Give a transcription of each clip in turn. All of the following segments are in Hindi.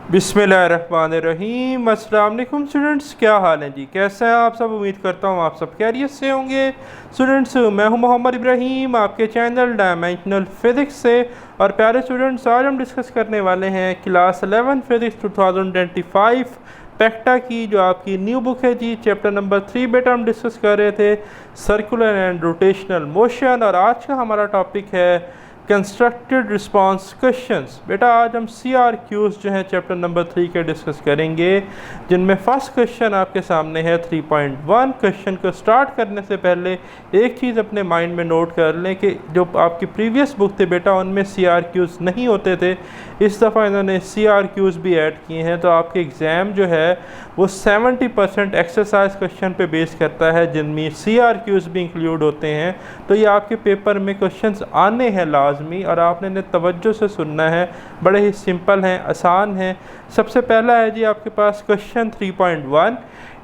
बिस्मिल्लाहिर्रहमानिर्रहीम। अस्सलाम वालेकुम स्टूडेंट्स, क्या हाल है जी? कैसे हैं आप सब? उम्मीद करता हूँ आप सब खैरियत से होंगे। स्टूडेंट्स, मैं हूँ मोहम्मद इब्राहीम, आपके चैनल डायमेंशनल फ़िज़िक्स से। और प्यारे स्टूडेंट्स, आज हम डिस्कस करने वाले हैं क्लास 11 फ़िज़िक्स 2025 पैक्टा की जो आपकी न्यू बुक है जी, चैप्टर नंबर 3 बेटा हम डिस्कस कर रहे थे सर्कुलर एंड रोटेशनल मोशन। और आज का हमारा टॉपिक है कंस्ट्रक्टेड रिस्पांस क्वेश्चंस। बेटा आज हम CRQs जो हैं चैप्टर नंबर 3 के डिस्कस करेंगे, जिनमें फर्स्ट क्वेश्चन आपके सामने है 3.1। क्वेश्चन को स्टार्ट करने से पहले एक चीज़ अपने माइंड में नोट कर लें कि जो आपकी प्रीवियस बुक थे बेटा उनमें CRQs नहीं होते थे, इस दफ़ा इन्होंने CRQs भी ऐड किए हैं। तो आपके एग्ज़ाम जो है वो 70% एक्सरसाइज क्वेश्चन पे बेस करता है, जिनमें CRQs भी इंक्लूड होते हैं। तो ये आपके पेपर में क्वेश्चंस आने हैं लाजमी, और आपने इन्हें तवज्जो से सुनना है। बड़े ही सिंपल हैं, आसान हैं। सबसे पहला है जी आपके पास question 3.1।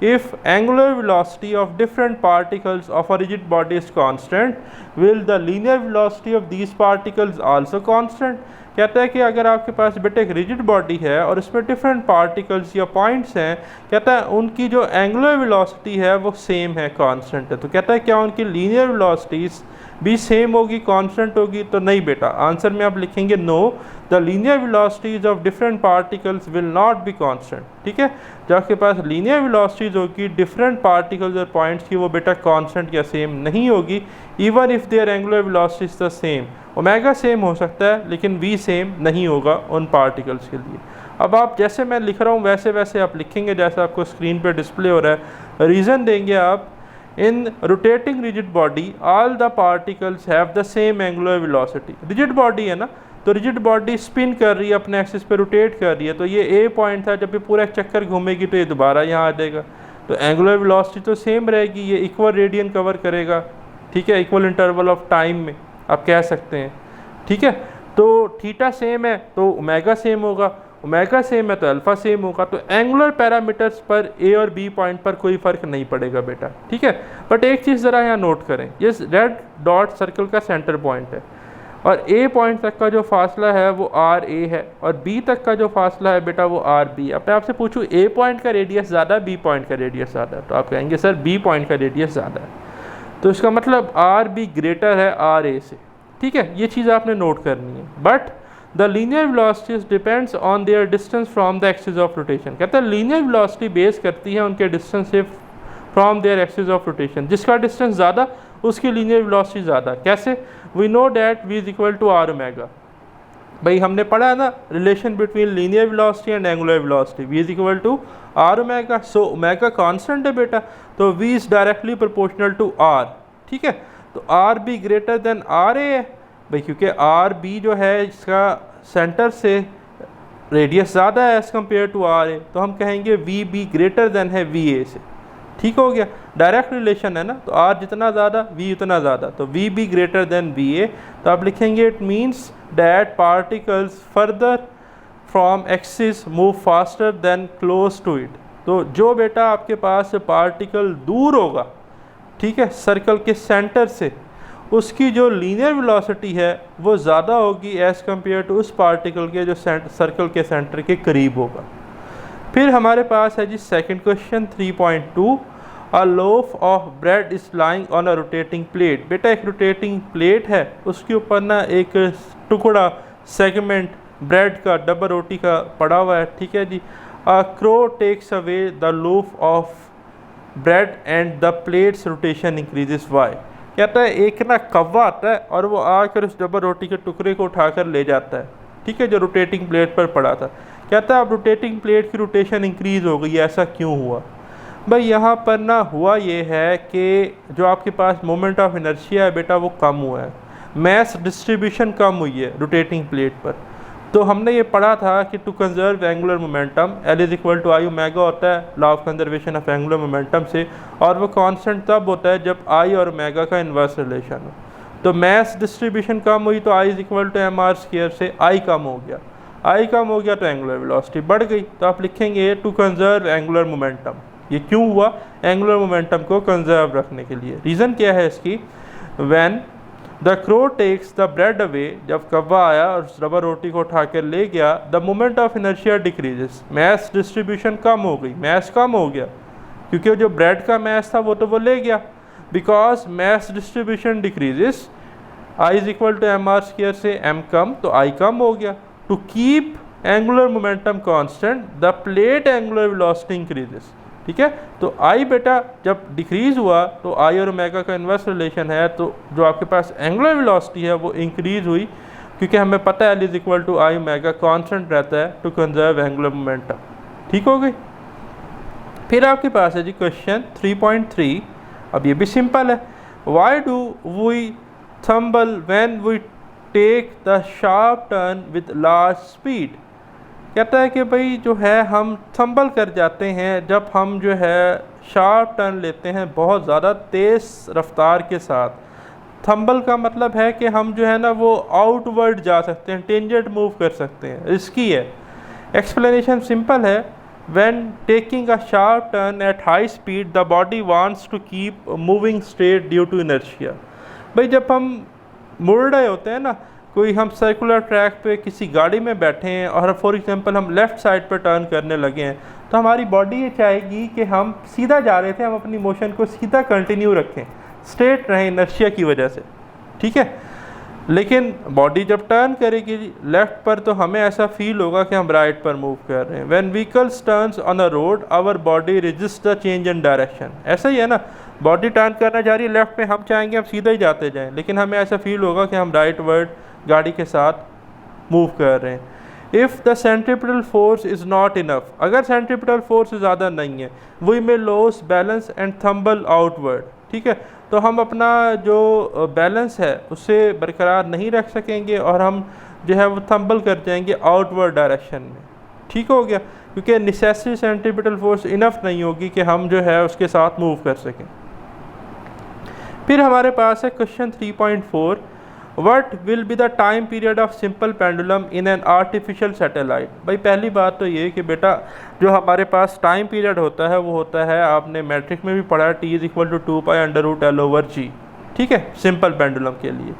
If angular velocity of different particles of a rigid body is constant, will the linear velocity of these particles also constant? कहता है कि अगर आपके पास बेटा एक रिजिड बॉडी है और उसमें डिफरेंट पार्टिकल्स या पॉइंट्स हैं, कहता है उनकी जो एंगुलर वेलोसिटी है वो सेम है, कांस्टेंट है। तो कहता है क्या उनकी लीनियर वेलोसिटीज भी सेम होगी, कांस्टेंट होगी? तो नहीं बेटा, आंसर में आप लिखेंगे no, the linear velocities of different particles will not be constant. ठीक है, जो आपके पास लीनियर वेलोसिटीज होगी डिफरेंट पार्टिकल्स और पॉइंट्स की, वो बेटा कांस्टेंट या सेम नहीं होगी, even if there angular velocity is the same. Omega same हो सकता है लेकिन वी सेम नहीं होगा उन पार्टिकल्स के लिए। अब आप जैसे मैं लिख रहा हूँ वैसे वैसे आप लिखेंगे, जैसे आपको स्क्रीन पर डिस्प्ले हो रहा है। रीज़न देंगे आप, in rotating rigid body all the particles have the same angular velocity. Rigid body है ना, तो रिजिड बॉडी स्पिन कर रही है, अपने एक्सिस पे रोटेट कर रही है। तो ये ए पॉइंट था, जब ये पूरा एक चक्कर घूमेगी तो ये दोबारा यहाँ आ जाएगा। तो एंगुलर वेलोसिटी तो सेम रहेगी, ये इक्वल रेडियन कवर करेगा। ठीक है, इक्वल इंटरवल ऑफ टाइम में आप कह सकते हैं। ठीक है, तो थीटा सेम है तो ओमेगा सेम होगा, ओमेगा सेम है तो अल्फ़ा सेम होगा। तो एंगुलर पैरामीटर्स पर ए और बी पॉइंट पर कोई फ़र्क नहीं पड़ेगा बेटा। ठीक है, बट एक चीज़ ज़रा यहाँ नोट करें, ये रेड डॉट सर्कल का सेंटर पॉइंट है, और ए पॉइंट तक का जो फासला है वो RA है, और बी तक का जो फासला है बेटा वो RB। अब मैं आपसे पूछूँ ए पॉइंट का रेडियस ज़्यादा, बी पॉइंट का रेडियस ज़्यादा, तो आप कहेंगे सर बी पॉइंट का रेडियस ज़्यादा है। तो इसका मतलब RB ग्रेटर है RA से। ठीक है, ये चीज़ आपने नोट करनी है। But the linear velocities depends on their distance from the axis of rotation. कहता है लीनियर वेलोसिटी बेस करती है उनके डिस्टेंस से from there axis of rotation. जिसका डिस्टेंस ज़्यादा उसकी लीनियर वेलोसिटी ज़्यादा। कैसे? We know that V is equal to R omega. भाई हमने पढ़ा है ना relation between linear velocity and angular velocity, V is equal to R omega. So omega constant है बेटा, तो V is directly proportional to R। ठीक है, तो RB ग्रेटर देन RA है भाई, क्योंकि RB जो है इसका सेंटर से रेडियस ज़्यादा है एज़ कम्पेयर टू RA, तो हम कहेंगे VB ग्रेटर देन है VA से। ठीक हो गया, डायरेक्ट रिलेशन है ना, तो R जितना ज़्यादा V उतना ज़्यादा, तो VB ग्रेटर देन VA। तो आप लिखेंगे it means that particles further from axis move faster than close to it. तो जो बेटा आपके पास पार्टिकल दूर होगा, ठीक है, सर्कल के सेंटर से, उसकी जो लीनियर वेलोसिटी है वो ज़्यादा होगी एज़ कम्पेयर टू उस पार्टिकल के जो सर्कल के सेंटर के करीब होगा। फिर हमारे पास है जी second question 3.2। A loaf of bread is lying on a rotating plate. बेटा एक रोटेटिंग प्लेट है, उसके ऊपर ना एक टुकड़ा सेगमेंट ब्रेड का, डबल रोटी का पड़ा हुआ है। ठीक है जी, a crow takes away the loaf of bread and the plate's rotation increases why. कहता है एक ना कौवा आता है और वो आकर उस डबल रोटी के टुकड़े को उठाकर ले जाता है। ठीक है, जो रोटेटिंग प्लेट पर पड़ा था। कहता है अब रोटेटिंग प्लेट की रोटेशन इंक्रीज़ हो गई, ऐसा क्यों हुआ? भाई यहाँ पर ना हुआ ये है कि जो आपके पास मोमेंट ऑफ इनर्शिया है बेटा वो कम हुआ है, मैस डिस्ट्रीब्यूशन कम हुई है रोटेटिंग प्लेट पर। तो हमने ये पढ़ा था कि to conserve angular momentum L is equal to I omega होता है law of conservation of angular momentum से, और वो कांस्टेंट तब होता है जब I और ओमेगा का इन्वर्स रिलेशन हो। तो मैस डिस्ट्रीब्यूशन कम हुई तो I is equal to mr square से I कम हो गया, I कम हो गया तो एंगुलर वेलोसिटी बढ़ गई। तो आप लिखेंगे टू कंजर्व एंगुलर मोमेंटम। ये क्यों हुआ? एंगुलर मोमेंटम को कंजर्व रखने के लिए। रीज़न क्या है इसकी? When the crow takes the bread away, जब कौवा आया और रबर रोटी को उठा कर ले गया, the moment of inertia decreases, mass distribution कम हो गई, मैस कम हो गया क्योंकि जो ब्रेड का मैस था वो ले गया। Because mass distribution decreases, I is equal to M R square से एम कम, तो आई कम हो गया। To keep angular momentum constant the plate angular velocity increases, ठीक है। तो आई बेटा जब डिक्रीज हुआ तो आई और ओमेगा का इन्वर्स रिलेशन है, तो जो आपके पास एंगुलर वेलोसिटी है वो इंक्रीज हुई, क्योंकि हमें पता है L is equal to I omega constant रहता है टू कंजर्व एंगुलर मोमेंटम। ठीक हो गई। फिर आपके पास है जी क्वेश्चन 3.3। अब ये भी सिंपल है। Why do we tumble when we take the sharp turn with large speed. कहता है कि भाई जो है हम थम्बल कर जाते हैं जब हम जो है शार्प टर्न लेते हैं बहुत ज़्यादा तेज़ रफ्तार के साथ। थम्बल का मतलब है कि हम जो है ना वो आउटवर्ड जा सकते हैं, टेंजेंट मूव कर सकते हैं, रिस्की है। एक्सप्लेनेशन सिंपल है। When taking a sharp turn at high speed, the body wants to keep moving straight due to inertia। भाई जब हम मुड़ रहे होते हैं ना, कोई हम सर्कुलर ट्रैक पे किसी गाड़ी में बैठे हैं और फॉर एग्जांपल हम लेफ़्ट साइड पर टर्न करने लगे हैं, तो हमारी बॉडी ये चाहेगी कि हम सीधा जा रहे थे, हम अपनी मोशन को सीधा कंटिन्यू रखें, स्ट्रेट रहें इनर्शिया की वजह से, ठीक है। लेकिन बॉडी जब टर्न करेगी लेफ़्ट पर तो हमें ऐसा फील होगा कि हम राइट पर मूव कर रहे हैं। When vehicles turns on a road our body resist the change in direction. ऐसा ही है ना, बॉडी टर्न करना जा रही है लेफ़्ट में, हम चाहेंगे हम सीधा ही जाते जाएं, लेकिन हमें ऐसा फील होगा कि हम राइट वर्ड गाड़ी के साथ मूव कर रहे हैं। If the centripetal force is not enough, अगर सेंट्रीपिटल फोर्स ज़्यादा नहीं है, we may loss balance and tumble outward, ठीक है। तो हम अपना जो बैलेंस है उसे बरकरार नहीं रख सकेंगे और हम जो है वो थम्बल कर जाएंगे आउटवर्ड डायरेक्शन में। ठीक हो गया, क्योंकि नेसेसरी सेंट्रीपिटल फोर्स इनफ नहीं होगी कि हम जो है उसके साथ मूव कर सकें। फिर हमारे पास है question 3.4। What will be the time period of simple pendulum in an artificial satellite. भाई पहली बात तो ये कि बेटा जो हमारे पास टाइम पीरियड होता है वो होता है, आपने मैट्रिक में भी पढ़ा, T is equal to 2π√L/g, ठीक है, सिंपल पेंडुलम के लिए।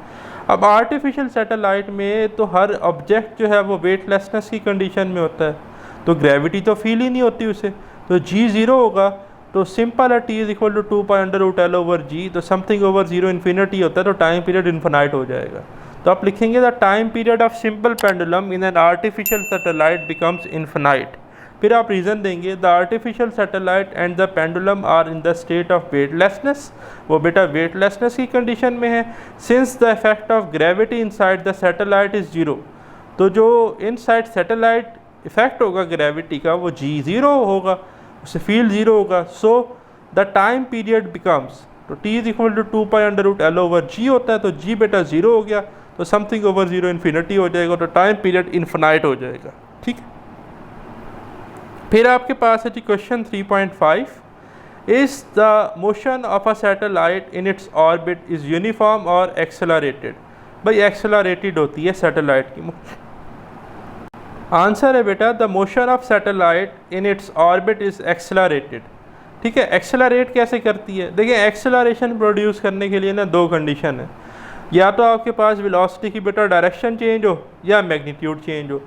अब आर्टिफिशियल सैटेलाइट में तो हर ऑब्जेक्ट जो है वो वेटलेसनेस की कंडीशन में होता है, तो ग्रेविटी तो फील ही नहीं होती उसे, तो g 0 होगा। तो सिंपल है, T is equal to 2π√L/g, तो समथिंग ओवर 0 इन्फिनिटी होता है, तो टाइम पीरियड इन्फिनाइट हो जाएगा। तो आप लिखेंगे the time period of simple pendulum in an artificial satellite becomes infinite. फिर आप रीज़न देंगे the artificial satellite and the pendulum are in the state of weightlessness. वो बेटा वेटलेसनेस की कंडीशन में है। Since the effect of gravity inside the satellite is 0, तो जो इनसाइड सैटेलाइट इफेक्ट होगा ग्रेविटी का वो g 0 होगा, उससे फील्ड 0 होगा। So the time period becomes, तो t is equal to 2π√L/g होता है, तो g बेटा 0 हो गया, तो समथिंग ओवर 0 इन्फिनिटी हो जाएगा, तो टाइम पीरियड इन्फिनाइट हो जाएगा। ठीक है। फिर आपके पास है जी question 3.5। Is the motion of a satellite in its orbit is uniform or accelerated. भाई एक्सेलरेटेड होती है सैटेलाइट की। आंसर है बेटा the motion of satellite in its orbit is accelerated. ठीक है, एक्सेलरेट कैसे करती है? देखिए एक्सेलरेशन प्रोड्यूस करने के लिए ना दो कंडीशन है, या तो आपके पास वेलोसिटी की बेटा डायरेक्शन चेंज हो या मैग्नीट्यूड चेंज हो।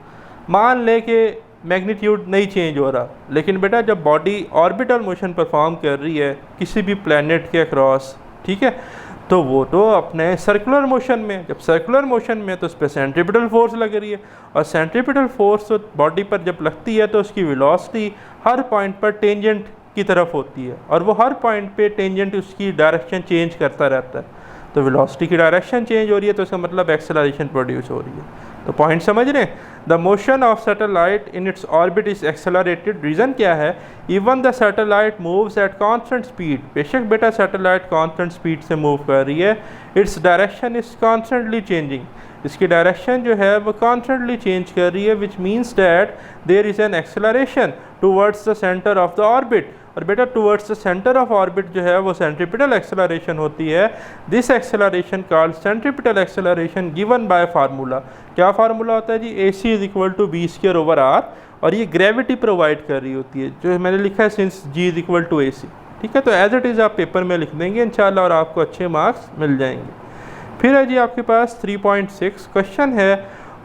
मान ले कि मैग्नीट्यूड नहीं चेंज हो रहा, लेकिन बेटा जब बॉडी ऑर्बिटल मोशन परफॉर्म कर रही है किसी भी प्लैनेट के अक्रॉस, ठीक है, तो वो तो अपने सर्कुलर मोशन में, जब सर्कुलर मोशन में तो उस पर सेंट्रीपिटल फोर्स लग रही है, और सेंट्रीपिटल फोर्स तो बॉडी पर जब लगती है तो उसकी वेलोसिटी हर पॉइंट पर टेंजेंट की तरफ होती है, और वो हर पॉइंट पे टेंजेंट उसकी डायरेक्शन चेंज करता रहता है। तो वेलोसिटी की डायरेक्शन चेंज हो रही है तो इसका मतलब एक्सेलरेशन प्रोड्यूस हो रही है। तो पॉइंट समझ रहे हैं? The motion of satellite in its orbit is accelerated. Reason क्या है? Even the satellite moves at constant speed. बेशक बेटा सैटेलाइट कांस्टेंट स्पीड से मूव कर रही है, its direction is constantly changing. इसकी डायरेक्शन जो है वो कॉन्स्टेंटली चेंज कर रही है, which means that there is an acceleration towards the centre of the orbit. और बेटा towards the centre of orbit जो है वो सेंट्रीपिटल एक्सेलरेशन होती है। This acceleration called centripetal acceleration given by formula. क्या फार्मूला होता है जी? AC is equal to b²/r, और ये ग्रेविटी प्रोवाइड कर रही होती है, जो मैंने लिखा है since g is equal to AC। ठीक है, तो एज इट इज़ आप पेपर में लिख देंगे इंशाल्लाह और आपको अच्छे मार्क्स मिल जाएंगे। फिर है जी आपके पास 3.6 क्वेश्चन है,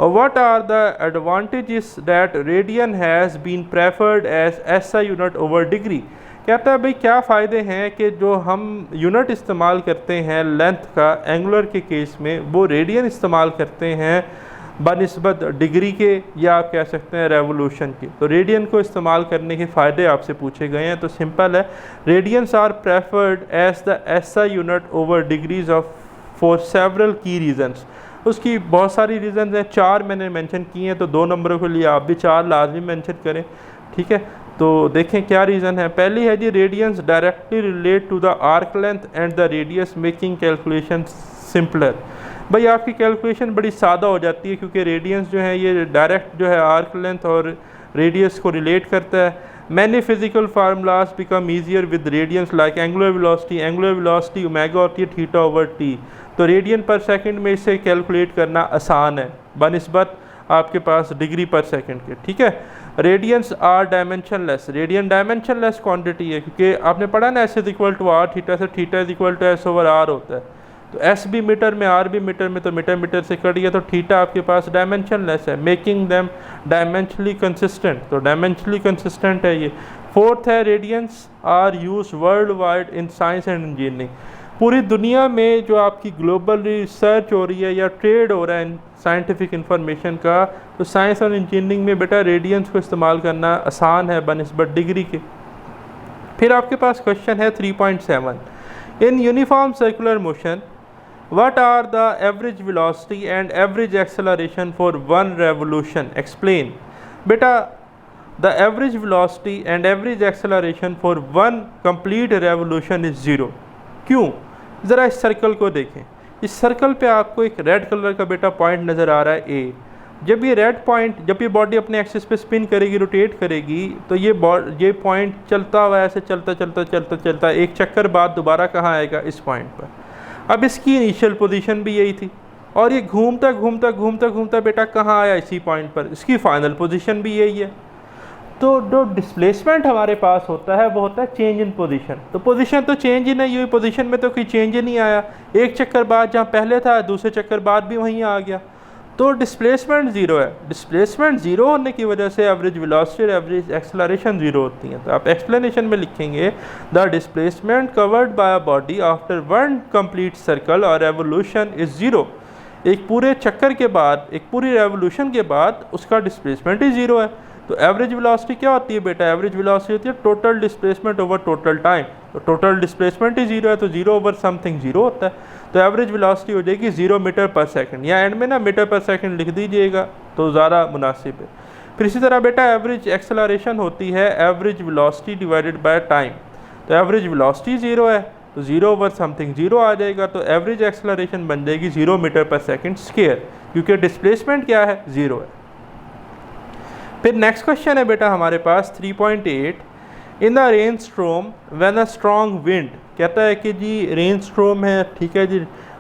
what are the advantages that radian has been preferred as SI unit over degree. कहता है भाई क्या फ़ायदे हैं कि जो हम यूनिट इस्तेमाल करते हैं लेंथ का एंगुलर के केस में, वो रेडियन इस्तेमाल करते हैं बनिस्बत डिग्री के, या आप कह सकते हैं रेवोल्यूशन के। तो रेडियन को इस्तेमाल करने के फ़ायदे आपसे पूछे गए हैं। तो सिंपल है, radians are preferred as the SI unit over degrees of for several key reasons. उसकी बहुत सारी रीज़न हैं, 4 मैंने मेंशन किए हैं, तो 2 नंबरों के लिए आप भी 4 लाजमी मेंशन करें, ठीक है। तो देखें क्या रीज़न है। पहली है जी, radians directly relate to the arc length and the radius making calculation simpler. भाई आपकी कैलकुलेशन बड़ी सादा हो जाती है, क्योंकि रेडियंस जो है ये डायरेक्ट जो है आर्क लेंथ और रेडियस को रिलेट करता है। Many physical formulas become easier with radians like angular velocity omega होती है थीटा ओवर टी। तो रेडियन पर सेकंड में इसे कैलकुलेट करना आसान है बनिस्बत आपके पास डिग्री पर सेकंड के, ठीक है। Radians are dimensionless, radian dimensionless quantity है, क्योंकि आपने पढ़ा ना S is equal to R theta से theta is equal to S over R होता है। तो एस भी मीटर में, आर भी मीटर में, तो मीटर मीटर से कट गया, तो थीटा आपके पास डायमेंशनलेस है, मेकिंग देम डायमेंशनली कंसिस्टेंट। तो डायमेंशनली कंसिस्टेंट है ये। फोर्थ है, radians are use world wide in science and engineering. पूरी दुनिया में जो आपकी ग्लोबल रिसर्च हो रही है या ट्रेड हो रहा है साइंटिफिक इंफॉर्मेशन का, तो साइंस और इंजीनियरिंग में बेटा रेडियंस को इस्तेमाल करना आसान है बनिस्बत डिग्री के। फिर आपके पास क्वेश्चन है 3.7, in uniform circular motion what are the average velocity and average acceleration for one revolution, explain। बेटा the average velocity and average acceleration for one complete revolution is 0। क्यों? ज़रा इस सर्कल को देखें। इस सर्कल पे आपको एक रेड कलर का बेटा पॉइंट नज़र आ रहा है ए। जब ये रेड पॉइंट, जब ये बॉडी अपने एक्सिस पे स्पिन करेगी, रोटेट करेगी, तो ये पॉइंट चलता हुआ ऐसे चलता एक चक्कर बाद दोबारा कहाँ आएगा, इस पॉइंट पर। अब इसकी इनिशियल पोजीशन भी यही थी, और ये घूमता बेटा कहाँ आया, इसी पॉइंट पर। इसकी फाइनल पोजीशन भी यही है। तो जो डिस्प्लेसमेंट हमारे पास होता है वो होता है चेंज इन पोजीशन। तो पोजीशन तो चेंज ही नहीं हुई, पोजीशन में तो कोई चेंज ही नहीं आया। एक चक्कर बाद जहाँ पहले था, दूसरे चक्कर बाद भी वहीं आ गया, तो डिस्प्लेसमेंट ज़ीरो है। डिस्प्लेसमेंट ज़ीरो होने की वजह से एवरेज वेलोसिटी और एवरेज एक्सेलरेशन ज़ीरो होती हैं। तो आप एक्सप्लेनेशन में लिखेंगे, the displacement covered by a body after one complete circle और रेवोल्यूशन इज़ ज़ीरो। एक पूरे चक्कर के बाद, एक पूरी रेवोल्यूशन के बाद उसका डिस्प्लेसमेंट ही ज़ीरो है। तो एवरेज वेलोसिटी क्या होती है बेटा, एवरेज वेलोसिटी होती है total displacement over total time. तो टोटल डिस्प्लेसमेंट ही ज़ीरो है, तो ज़ीरो ओवर समथिंग ज़ीरो होता है। तो एवरेज वेलोसिटी हो जाएगी 0 मीटर पर सेकंड, या एंड में ना मीटर पर सेकंड लिख दीजिएगा तो ज़्यादा मुनासिब है। फिर इसी तरह बेटा एवरेज एक्सेलरेशन होती है average velocity divided by time. तो एवरेज वेलोसिटी 0 है, तो 0 ओवर समथिंग 0 आ जाएगा, तो एवरेज एक्सेलरेशन बन जाएगी 0 मीटर पर सेकंड स्क्वायर, क्योंकि डिस्प्लेसमेंट क्या है, 0 है। फिर नेक्स्ट क्वेश्चन है बेटा हमारे पास 3.8, in the rain storm when a strong wind. कहता है कि जी रेन स्ट्रोम है, ठीक है जी,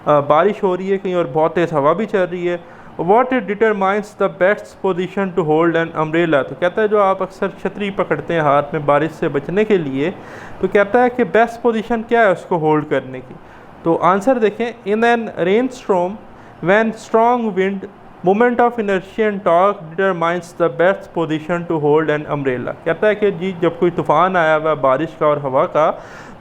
बारिश हो रही है कहीं और बहुत तेज़ हवा भी चल रही है। What it determines the best position to hold an umbrella. तो कहता है जो आप अक्सर छतरी पकड़ते हैं हाथ में बारिश से बचने के लिए, तो कहता है कि बेस्ट पोजीशन क्या है उसको होल्ड करने की। तो आंसर देखें, in an rain storm when strong wind moment of inertia and torque determines the best position to hold an umbrella. कहता है कि जी जब कोई तूफ़ान आया हुआ बारिश का और हवा का,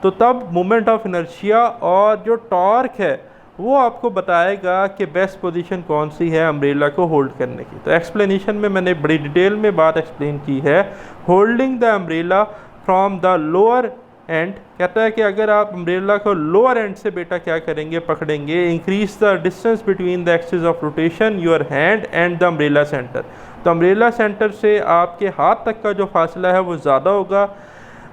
तो तब मोमेंट ऑफ इनर्शिया और जो टॉर्क है वो आपको बताएगा कि बेस्ट पोजीशन कौन सी है अम्ब्रेला को होल्ड करने की। तो एक्सप्लेनेशन में मैंने बड़ी डिटेल में बात एक्सप्लेन की है। Holding the umbrella from the lower and, कहता है कि अगर आप अम्ब्रेला को लोअर एंड से बेटा क्या करेंगे, पकड़ेंगे, increase the distance between the axis of rotation your hand and the umbrella centre. तो अम्ब्रेला सेंटर से आपके हाथ तक का जो फासला है वो ज़्यादा होगा।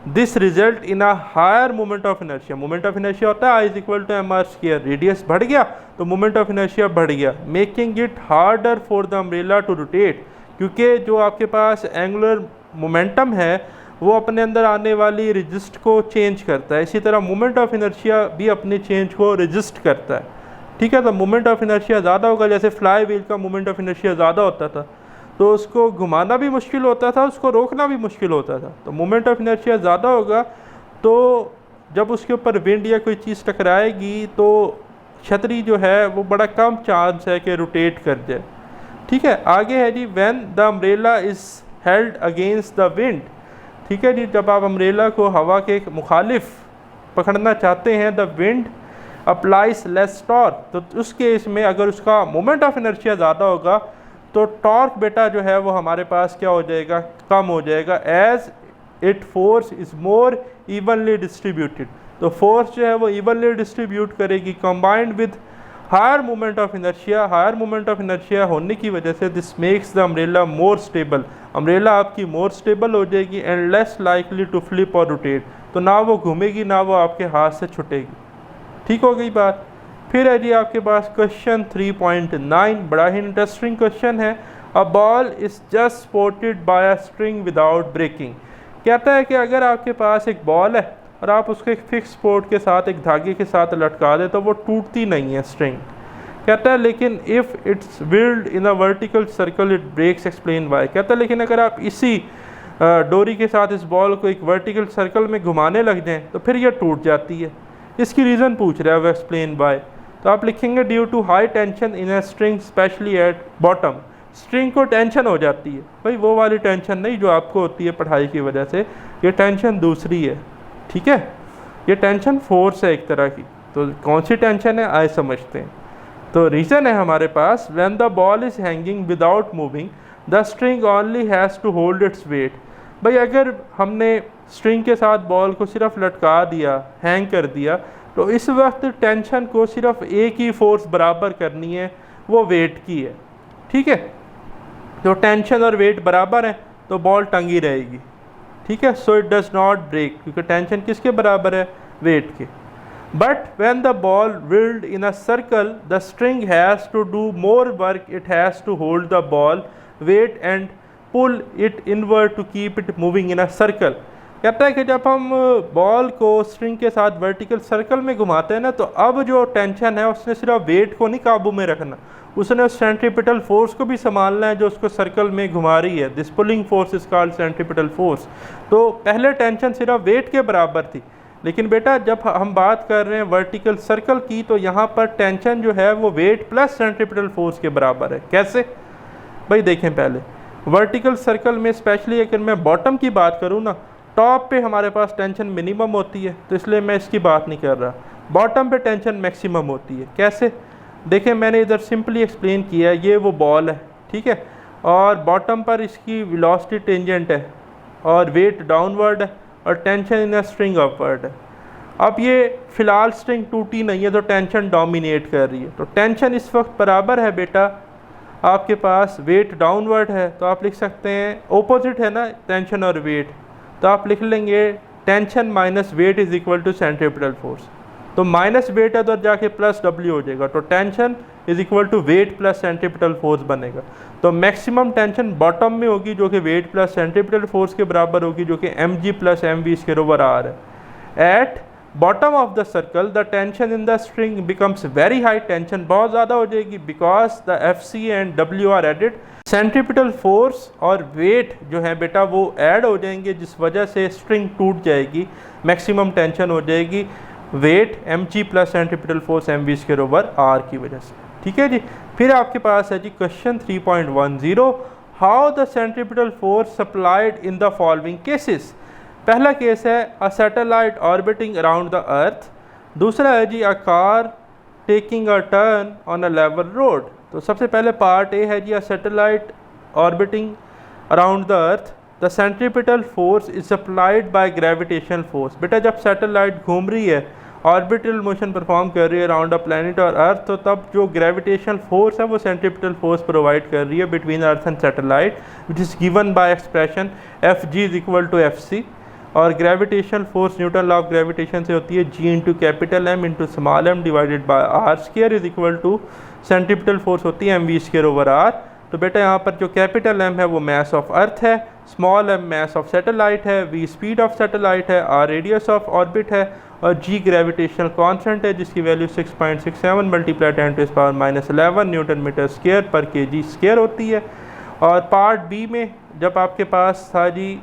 This result in a higher moment of inertia. Moment of inertia होता है I is equal to M R square. Radius बढ़ गया तो मोमेंट ऑफ इनर्शिया बढ़ गया, making it harder for the umbrella to rotate, क्योंकि जो आपके पास एंगुलर मोमेंटम है वो अपने अंदर आने वाली रजिस्ट को चेंज करता है। इसी तरह मोमेंट ऑफ इनर्शिया भी अपने चेंज को रजिस्ट करता है, ठीक है। तो मोमेंट ऑफ इनर्शिया ज़्यादा होगा, जैसे फ्लाई व्हील का मोमेंट ऑफ इनर्शिया ज़्यादा होता था तो उसको घुमाना भी मुश्किल होता था, उसको रोकना भी मुश्किल होता था। तो मोमेंट ऑफ इनर्शिया ज़्यादा होगा, तो जब उसके ऊपर विंड या कोई चीज़ टकराएगी तो छतरी जो है वो बड़ा कम चांस है कि रोटेट कर जाए। ठीक है, आगे है जी when the umbrella is held against the wind. ठीक है जी, जब आप अम्ब्रेला को हवा के मुखालिफ पकड़ना चाहते हैं, the wind applies less torque, तो उस केस में अगर उसका मोमेंट ऑफ इनर्शिया ज़्यादा होगा तो टॉर्क बेटा जो है वो हमारे पास क्या हो जाएगा, कम हो जाएगा, as it force is more evenly distributed. तो फोर्स जो है वो इवनली डिस्ट्रीब्यूट करेगी combined with higher moment of inertia. Higher moment of inertia होने की वजह से this makes the umbrella more stable, umbrella आपकी मोर स्टेबल हो जाएगी and less likely to flip और रोटेट। तो ना वो घूमेगी ना वो आपके हाथ से छुटेगी। ठीक हो गई बात। फिर है जी आपके पास क्वेश्चन 3.9, बड़ा ही इंटरेस्टिंग क्वेश्चन है। A ball is just supported by a string without breaking. कहता है कि अगर आपके पास एक बॉल है और आप उसको एक फिक्स सपोर्ट के साथ, एक धागे के साथ लटका दें तो वो टूटती नहीं है स्ट्रिंग। कहता है लेकिन if it's whirled in a vertical circle it breaks, explain why. कहता है लेकिन अगर आप इसी डोरी के साथ इस बॉल को एक वर्टिकल सर्कल में घुमाने लग जाएं तो फिर यह टूट जाती है। इसकी रीज़न पूछ रहा है वो, एक्सप्लेन बाय। तो आप लिखेंगे due to high tension in a string specially at bottom. String को टेंशन हो जाती है, भाई वो वाली टेंशन नहीं जो आपको होती है पढ़ाई की वजह से, ये टेंशन दूसरी है। ठीक है, ये टेंशन फोर्स है एक तरह की। तो कौन सी टेंशन है आए समझते हैं। तो रीज़न है हमारे पास when the ball is hanging without moving the string only has to hold its weight. भाई अगर हमने स्ट्रिंग के साथ बॉल को सिर्फ लटका दिया, हैंग कर दिया, तो इस वक्त टेंशन को सिर्फ एक ही फोर्स बराबर करनी है, वो वेट की है। ठीक है, तो टेंशन और वेट बराबर है तो बॉल टंगी रहेगी। ठीक है, so it does not break, क्योंकि टेंशन किसके बराबर है, वेट के। But when the ball whirled in a circle the string has to do more work, it has to hold the ball weight and pull it inward to keep it moving in a circle. कहता है कि जब हम बॉल को स्ट्रिंग के साथ वर्टिकल सर्कल में घुमाते हैं ना, तो अब जो टेंशन है उसने सिर्फ वेट को नहीं काबू में रखना, उसने उस सेंट्रीपिटल फोर्स को भी संभालना है जो उसको सर्कल में घुमा रही है। This pulling force is called centripetal force. तो पहले टेंशन सिर्फ वेट के बराबर थी, लेकिन बेटा जब हम बात कर रहे हैं वर्टिकल सर्कल की तो यहाँ पर टेंशन जो है वो वेट प्लस सेंट्रीपिटल फोर्स के बराबर है। कैसे भाई, देखें पहले वर्टिकल सर्कल में स्पेशली अगर मैं बॉटम की बात करूँ ना, टॉप पे हमारे पास टेंशन मिनिमम होती है, तो इसलिए मैं इसकी बात नहीं कर रहा। बॉटम पे टेंशन मैक्सिमम होती है। कैसे, देखें मैंने इधर सिंपली एक्सप्लेन किया है, ये वो बॉल है, ठीक है, और बॉटम पर इसकी वेलोसिटी टेंजेंट है और वेट डाउनवर्ड है और tension in a string upward है। अब ये फ़िलहाल स्ट्रिंग टूटी नहीं है तो टेंशन डोमिनेट कर रही है, तो टेंशन इस वक्त बराबर है बेटा आपके पास वेट डाउनवर्ड है, तो आप लिख सकते हैं ओपोजिट है ना टेंशन और वेट, तो आप लिख लेंगे tension minus weight is equal to centripetal force. तो माइनस वेट है तो जाके प्लस डब्ल्यू हो जाएगा, तो tension is equal to weight plus centripetal force बनेगा। तो मैक्सिमम टेंशन बॉटम में होगी जो कि वेट प्लस सेंट्रीपिटल फोर्स के बराबर होगी, जो कि mg plus mv square over r है। At bottom of the circle the tension in the string becomes very high, tension बहुत ज़्यादा हो जाएगी because the fc and w are added. Centripetal force और वेट जो है बेटा वो ऐड हो जाएंगे, जिस वजह से स्ट्रिंग टूट जाएगी, मैक्सिमम टेंशन हो जाएगी weight mg plus centripetal force mv square over r की वजह से। ठीक है जी। फिर आपके पास है जी question 3.10, how the centripetal force supplied in the following cases. पहला केस है a satellite orbiting around the earth, दूसरा है जी a car taking a turn on a level road. तो सबसे पहले पार्ट ए है जी a satellite orbiting around the earth, the centripetal force is supplied by gravitational force. बेटा जब सैटेलाइट घूम रही है, ऑर्बिटल मोशन परफॉर्म कर रही है अराउंड अ प्लैनेट और अर्थ, तो तब जो ग्रेविटेशनल फोर्स है वो सेंट्रीपिटल फोर्स प्रोवाइड कर रही है between earth and satellite, which is given by expression Fg is equal to Fc। और gravitational force Newton law of gravitation से होती है G into capital M into small m divided by R square is equal to centripetal force होती है mv स्क्वायर ओवर r। तो बेटा यहाँ पर जो कैपिटल M है वो मास ऑफ अर्थ है, small m mass of satellite है, v स्पीड ऑफ सैटेलाइट है, r रेडियस ऑफ ऑर्बिट है और g ग्रेविटेशनल कांस्टेंट है जिसकी value 6.67 multiply 10⁻11 newton metre square per kg square होती है। और पार्ट बी में जब आपके पास था जी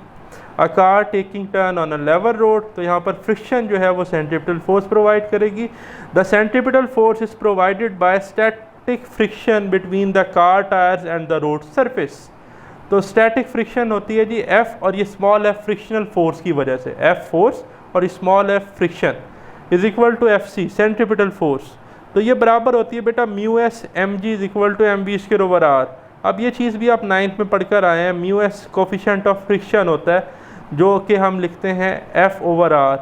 a car taking turn on a level road, तो यहाँ पर फ्रिक्शन जो है वो सेंट्रीपिटल फोर्स प्रोवाइड करेगी। The centripetal force is provided by static friction between the car tyres and the road surface. तो स्टैटिक फ्रिक्शन होती है जी एफ, और ये स्मॉल एफ फ्रिक्शनल फोर्स की वजह से, एफ फोर्स और small F friction is equal to F C centripetal force. तो ये बराबर होती है बेटा mu S M G is equal to M V square over R. अब ये चीज़ भी आप 9th में पढ़कर आए हैं, mu S coefficient of friction होता है, जो कि हम लिखते हैं F over R,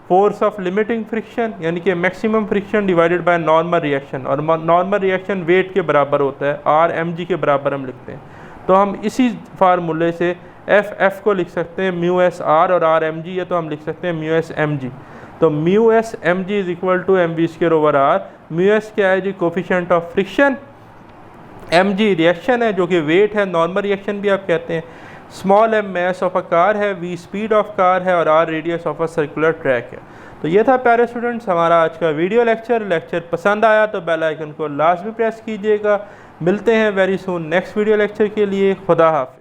force of limiting friction यानी कि maximum friction divided by normal reaction, और नॉर्मल रिएक्शन वेट के बराबर होता है, आर एम जी के बराबर हम लिखते हैं। तो हम इसी फार्मूले से एफ को लिख सकते हैं म्यू एस आर, और आर एम जी है तो हम लिख सकते हैं म्यू एस एम जी। तो mu S M G is equal to M V square over R. Mu S क्या है जी, coefficient of friction, M G reaction है जो कि वेट है, नॉर्मल रिएक्शन भी आप कहते हैं, small M mass of a car है, वी स्पीड ऑफ कार है, और R radius of a circular track है। तो ये था प्यारे स्टूडेंट्स हमारा आज का वीडियो लेक्चर पसंद आया तो बेल आइकन को लाजमी प्रेस कीजिएगा। मिलते हैं very soon next video lecture के लिए। खुदा हाफिज़।